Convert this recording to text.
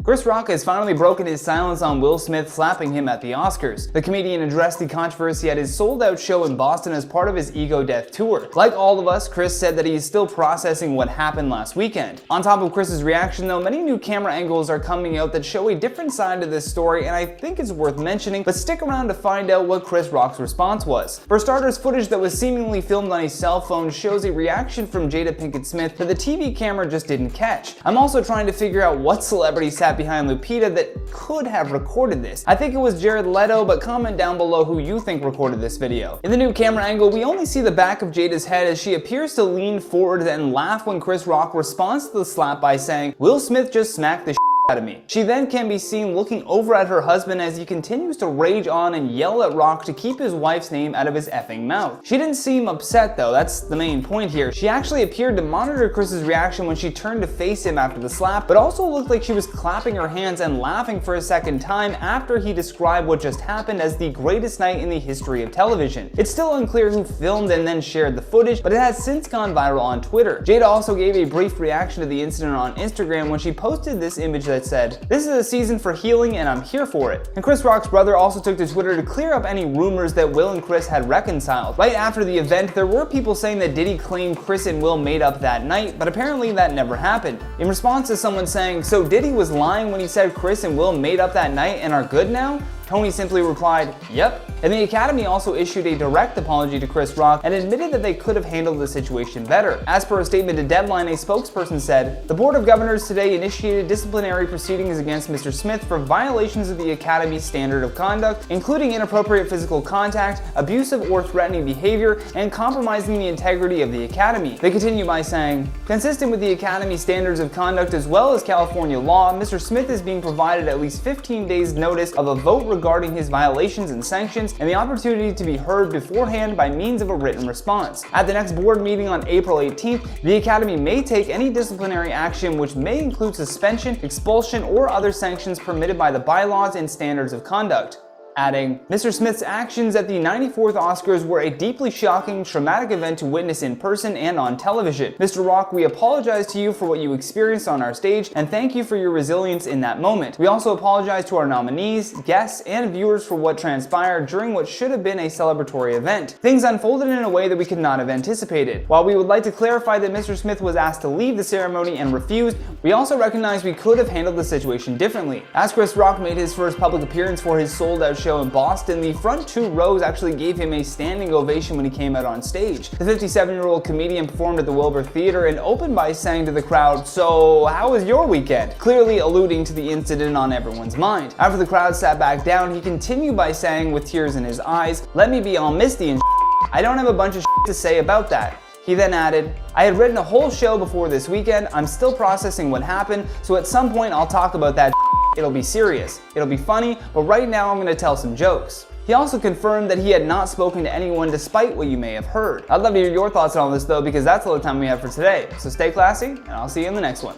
Chris Rock has finally broken his silence on Will Smith slapping him at the Oscars. The comedian addressed the controversy at his sold-out show in Boston as part of his Ego Death tour. Like all of us, Chris said that he is still processing what happened last weekend. On top of Chris's reaction though, many new camera angles are coming out that show a different side to this story, and I think it's worth mentioning, but stick around to find out what Chris Rock's response was. For starters, footage that was seemingly filmed on a cell phone shows a reaction from Jada Pinkett Smith that the TV camera just didn't catch. I'm also trying to figure out what celebrity sat behind Lupita that could have recorded this. I think it was Jared Leto, but comment down below who you think recorded this video. In the new camera angle, we only see the back of Jada's head as she appears to lean forward and laugh when Chris Rock responds to the slap by saying, "Will Smith just smacked the out of me." She then can be seen looking over at her husband as he continues to rage on and yell at Rock to keep his wife's name out of his effing mouth. She didn't seem upset though, that's the main point here. She actually appeared to monitor Chris's reaction when she turned to face him after the slap, but also looked like she was clapping her hands and laughing for a second time after he described what just happened as the greatest night in the history of television. It's still unclear who filmed and then shared the footage, but it has since gone viral on Twitter. Jada also gave a brief reaction to the incident on Instagram when she posted this image that said, "This is a season for healing and I'm here for it." And Chris Rock's brother also took to Twitter to clear up any rumors that Will and Chris had reconciled. Right after the event, there were people saying that Diddy claimed Chris and Will made up that night, but apparently that never happened. In response to someone saying, "So Diddy was lying when he said Chris and Will made up that night and are good now?" Tony simply replied, "Yep." And the Academy also issued a direct apology to Chris Rock and admitted that they could have handled the situation better. As per a statement to Deadline, a spokesperson said, "The Board of Governors today initiated disciplinary proceedings against Mr. Smith for violations of the Academy's standard of conduct, including inappropriate physical contact, abusive or threatening behavior, and compromising the integrity of the Academy." They continue by saying, "Consistent with the Academy standards of conduct as well as California law, Mr. Smith is being provided at least 15 days notice of a vote regarding his violations and sanctions and the opportunity to be heard beforehand by means of a written response. At the next board meeting on April 18th, the Academy may take any disciplinary action which may include suspension, expulsion, or other sanctions permitted by the bylaws and standards of conduct." Adding, "Mr. Smith's actions at the 94th Oscars were a deeply shocking, traumatic event to witness in person and on television. Mr. Rock, we apologize to you for what you experienced on our stage and thank you for your resilience in that moment. We also apologize to our nominees, guests, and viewers for what transpired during what should have been a celebratory event. Things unfolded in a way that we could not have anticipated. While we would like to clarify that Mr. Smith was asked to leave the ceremony and refused, we also recognize we could have handled the situation differently." As Chris Rock made his first public appearance for his sold-out show in Boston, the front two rows actually gave him a standing ovation when he came out on stage. The 57-year-old comedian performed at the Wilbur Theater and opened by saying to the crowd, "So, how was your weekend?" clearly alluding to the incident on everyone's mind. After the crowd sat back down, he continued by saying with tears in his eyes, "Let me be all misty and I don't have a bunch of to say about that." He then added, "I had written a whole show before this weekend. I'm still processing what happened, so at some point I'll talk about that. It'll be serious. It'll be funny, but right now I'm going to tell some jokes." He also confirmed that he had not spoken to anyone despite what you may have heard. I'd love to hear your thoughts on all this though, because that's all the time we have for today. So stay classy, and I'll see you in the next one.